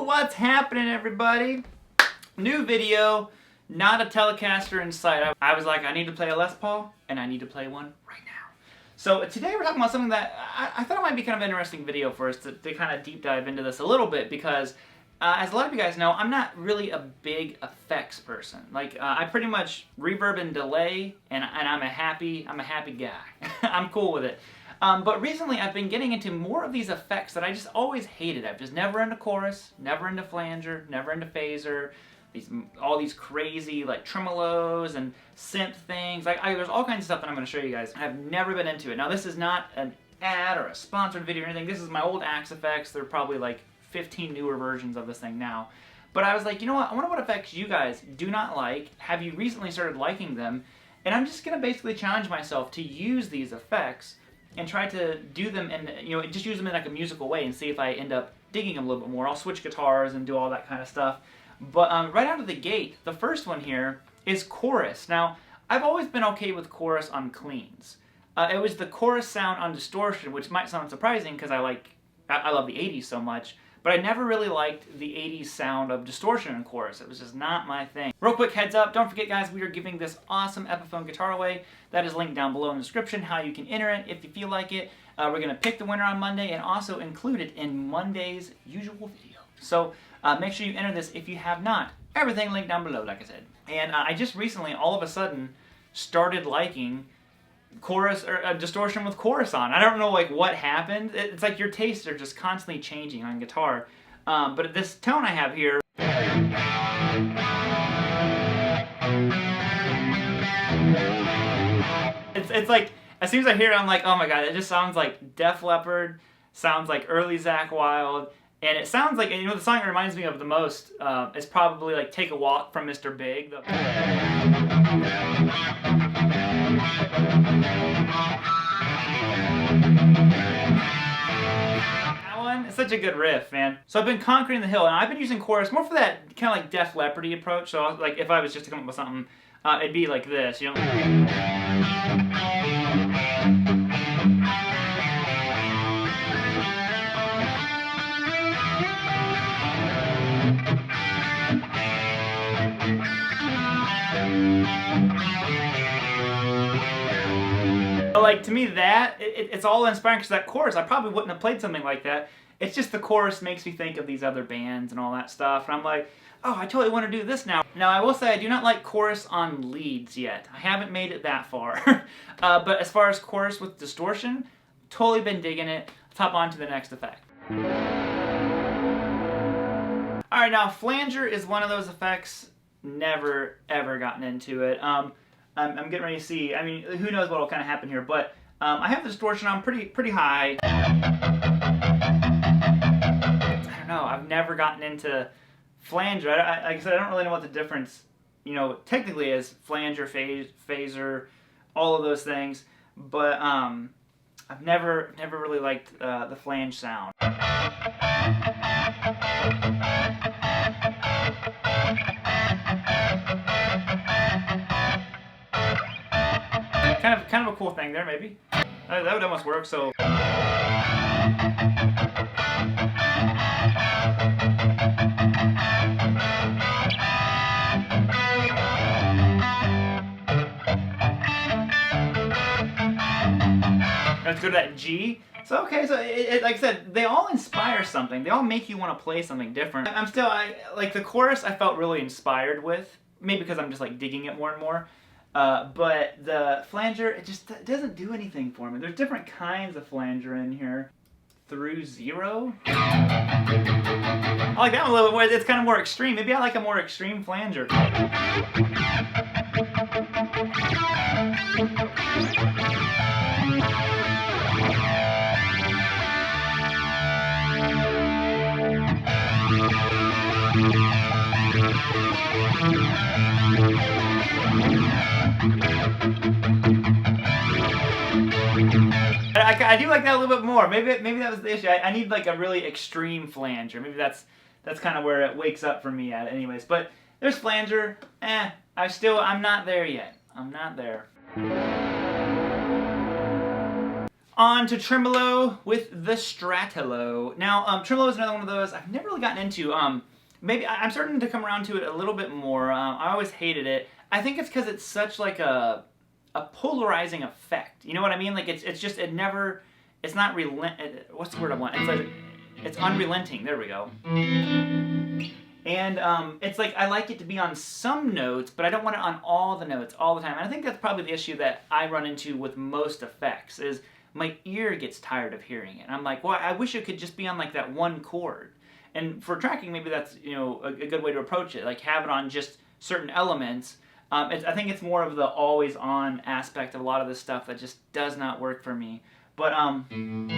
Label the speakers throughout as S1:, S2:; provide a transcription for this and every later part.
S1: What's happening, everybody? New video, not a Telecaster in sight. I was like, I need to play a Les Paul, and I need to play one right now. So today we're talking about something that I thought it might be kind of an interesting video for us to kind of deep dive into this a little bit, because as a lot of you guys know, I'm not really a big effects person. Like I pretty much reverb and delay, and I'm a happy guy. I'm cool with it. But recently I've been getting into more of these effects that I just always hated. I've just never into chorus, never into flanger, never into phaser, all these crazy like tremolos and synth things. There's all kinds of stuff that I'm going to show you guys. I've never been into it. Now this is not an ad or a sponsored video or anything. This is my old Axe effects. There are probably like 15 newer versions of this thing now. But I was like, you know what? I wonder what effects you guys do not like. Have you recently started liking them? And I'm just going to basically challenge myself to use these effects and try to do them and just use them in like a musical way and see if I end up digging them a little bit more. I'll switch guitars and do all that kind of stuff. But right out of the gate, the first one here is chorus. Now, I've always been okay with chorus on cleans. It was the chorus sound on distortion, which might sound surprising because I love the 80s so much, but I never really liked the 80s sound of distortion in chorus. It was just not my thing. Real quick heads up, don't forget guys, we are giving this awesome Epiphone guitar away. That is linked down below in the description, how you can enter it if you feel like it. We're going to pick the winner on Monday and also include it in Monday's usual video. So make sure you enter this if you have not. Everything linked down below, like I said. And I just recently, all of a sudden, started liking chorus or distortion with chorus on. I don't know like what happened. It's like your tastes are just constantly changing on guitar. But this tone I have here, it's like as soon as I hear it, I'm like, oh my god, it just sounds like Def Leppard, sounds like early Zakk Wylde, and it sounds like, the song it reminds me of the most is probably like Take a Walk from Mr. Big. That one, it's such a good riff, man. So I've been conquering the hill, and I've been using chorus more for that kind of like Def Leppard-y approach. So like if I was just to come up with something, it'd be like this, Like, to me, it's all inspiring, because that chorus, I probably wouldn't have played something like that. It's just the chorus makes me think of these other bands and all that stuff, and I'm like, oh, I totally want to do this now. Now, I will say I do not like chorus on leads yet. I haven't made it that far. But as far as chorus with distortion, totally been digging it. Let's hop on to the next effect. Alright, now, flanger is one of those effects, never, ever gotten into it. I'm getting ready to see, I mean, who knows what will kind of happen here, but I have the distortion on pretty high. I don't know, I've never gotten into flanger. Like I said, I don't really know what the difference, technically is, flanger, phaser, all of those things, but I've never really liked the flange sound. Kind of a cool thing there, maybe. That would almost work, so. Let's go to that G. So okay, so like I said, they all inspire something. They all make you want to play something different. Like the chorus I felt really inspired with, maybe because I'm just like digging it more and more. But the flanger, it just doesn't do anything for me. There's different kinds of flanger in here. Through zero? I like that one a little bit more. It's kind of more extreme. Maybe I like a more extreme flanger. I do like that a little bit more. Maybe that was the issue. I need like a really extreme flanger. Maybe that's kind of where it wakes up for me at, anyways. But there's flanger. I'm not there yet. I'm not there. On to tremolo with the stratolo. Now, tremolo is another one of those I've never really gotten into. Maybe I'm starting to come around to it a little bit more. I always hated it. I think it's because it's such like a polarizing effect. You know what I mean? Like it's not what's the word I want? It's like it's unrelenting. There we go. And it's like I like it to be on some notes, but I don't want it on all the notes all the time. And I think that's probably the issue that I run into with most effects is my ear gets tired of hearing it. I'm like, well, I wish it could just be on like that one chord. And for tracking, maybe that's a good way to approach it. Like have it on just certain elements. I think it's more of the always on aspect of a lot of this stuff that just does not work for me. But and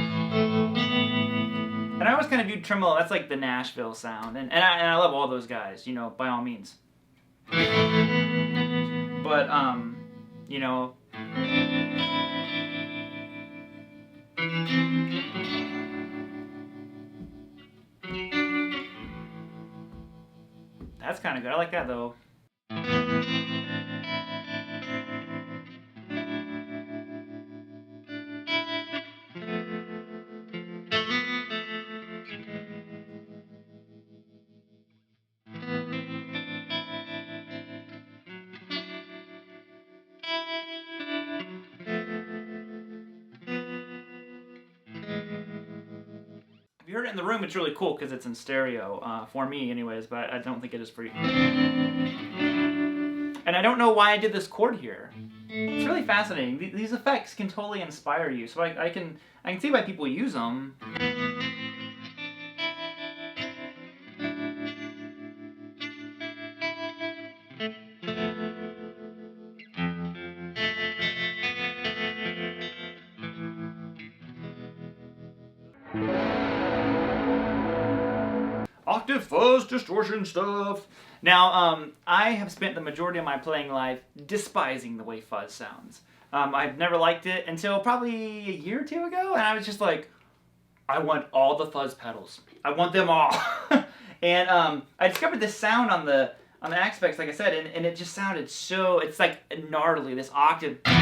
S1: I always kind of viewed tremolo. That's like the Nashville sound, and I love all those guys. By all means. But that's kind of good. I like that though. If you heard it in the room, it's really cool because it's in stereo, for me anyways, but I don't think it is for you. And I don't know why I did this chord here. It's really fascinating. These effects can totally inspire you, so I can see why people use them. Octave fuzz distortion stuff. Now, I have spent the majority of my playing life despising the way fuzz sounds. I've never liked it until probably a year or two ago, and I was just like, I want all the fuzz pedals. I want them all. And I discovered this sound on the aspects, like I said, and it just sounded so. It's like gnarly. This octave. Let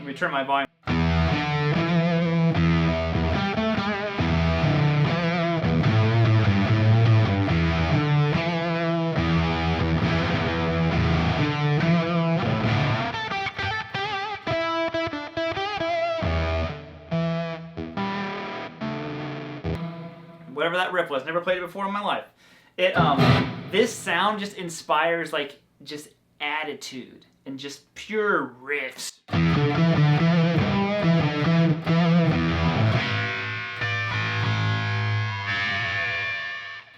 S1: me turn my volume. Whatever that riff was, never played it before in my life. This sound just inspires like just attitude and just pure riffs.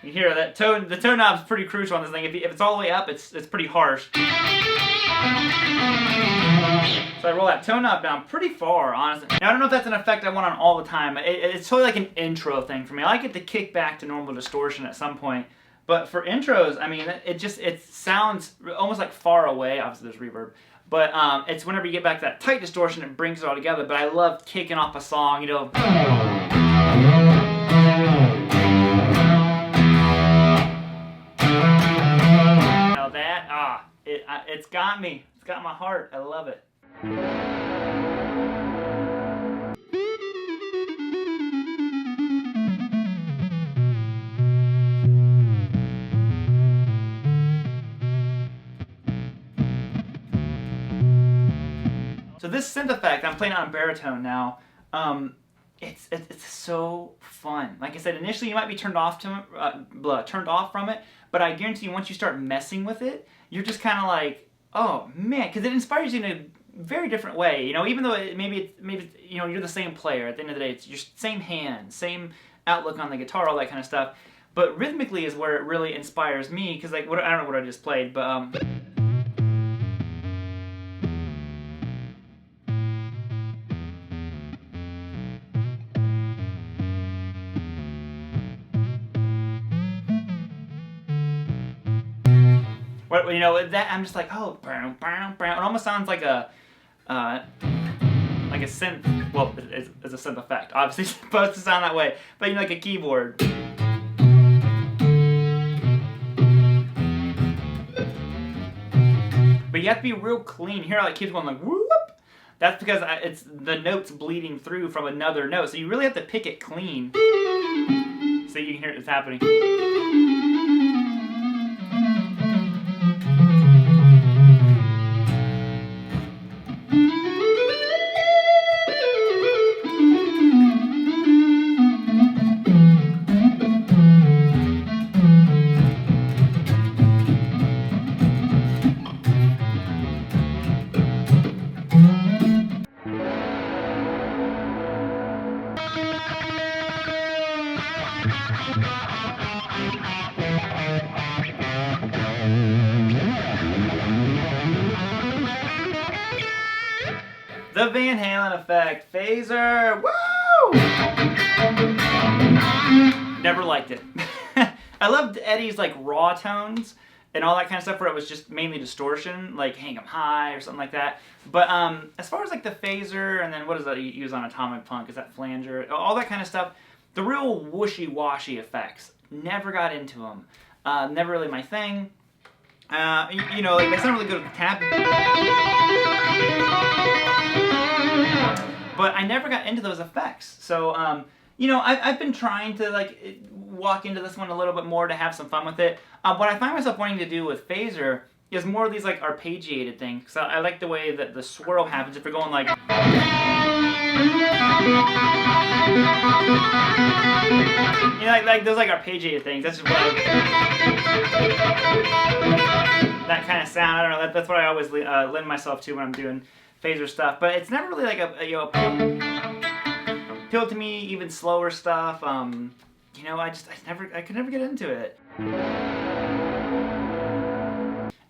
S1: You hear that tone? The tone knob's pretty crucial on this thing. If it's all the way up, it's pretty harsh. So I roll that tone knob down pretty far, honestly. Now I don't know if that's an effect I want on all the time. It's totally like an intro thing for me. I like it to kick back to normal distortion at some point. But for intros, I mean, it sounds almost like far away. Obviously there's reverb. But it's whenever you get back to that tight distortion, it brings it all together. But I love kicking off a song, Now that, it's got me. It's got my heart. I love it. So this synth effect, I'm playing it on baritone now. It's so fun. Like I said, initially you might be turned off from it, but I guarantee you once you start messing with it, you're just kind of like, oh man, because it inspires you in a very different way. Even though maybe you're the same player. At the end of the day, it's your same hand, same outlook on the guitar, all that kind of stuff. But rhythmically is where it really inspires me, because like I don't know what I just played, but What, you know, that I'm just like, oh, it almost sounds like a synth. Well, it's a synth effect. Obviously, it's supposed to sound that way, but you know, like a keyboard. But you have to be real clean. Here, it keeps going like whoop. That's because it's the notes bleeding through from another note, so you really have to pick it clean. So you can hear it's happening. The Van Halen effect, phaser, woo! Never liked it. I loved Eddie's like raw tones and all that kind of stuff where it was just mainly distortion, like Hang 'em High or something like that. But as far as like the phaser and then what is that you use on Atomic Punk, is that flanger, all that kind of stuff, the real whooshy-washy effects, never got into them. Never really my thing. You know, like, they sound really good with the tapping. But I never got into those effects. So, you know, I've been trying to, like, walk into this one a little bit more to have some fun with it. What I find myself wanting to do with phaser is more of these, like, arpeggiated things. So I like the way that the swirl happens if you're going, like... You know, like those, like, arpeggiated things. That's just what that kind of sound. I don't know. That's what I always lend myself to when I'm doing phaser stuff, but it's never really like appealed to me. Even slower stuff, you know, I could never get into it.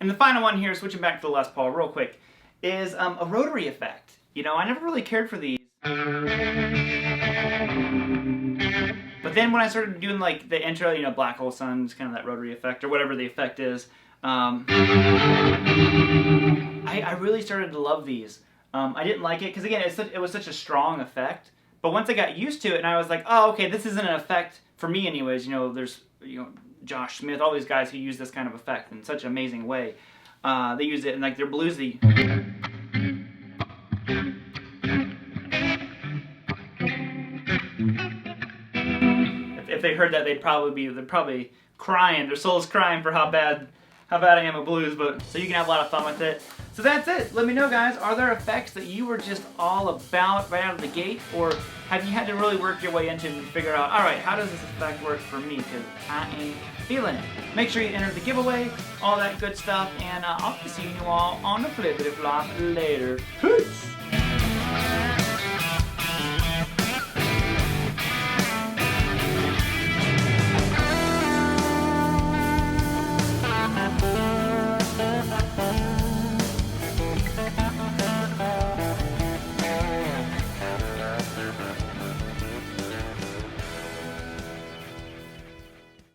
S1: And the final one here, switching back to the Les Paul real quick, is a rotary effect. You know, I never really cared for these, but then when I started doing like the intro, you know, Black Hole Sun is kind of that rotary effect or whatever the effect is. I really started to love these. I didn't like it because again, it was such a strong effect. But once I got used to it, and I was like, oh, okay, this isn't an effect for me, anyways. You know, there's Josh Smith, all these guys who use this kind of effect in such an amazing way. They use it in like their bluesy. If they heard that, they'd probably crying. Their soul's crying for how bad I am at blues. But so you can have a lot of fun with it. So that's it. Let me know, guys. Are there effects that you were just all about right out of the gate, or have you had to really work your way into and figure out, all right, how does this effect work for me? Because I ain't feeling it. Make sure you enter the giveaway, all that good stuff, and I'll be seeing you all on the flippity flop later.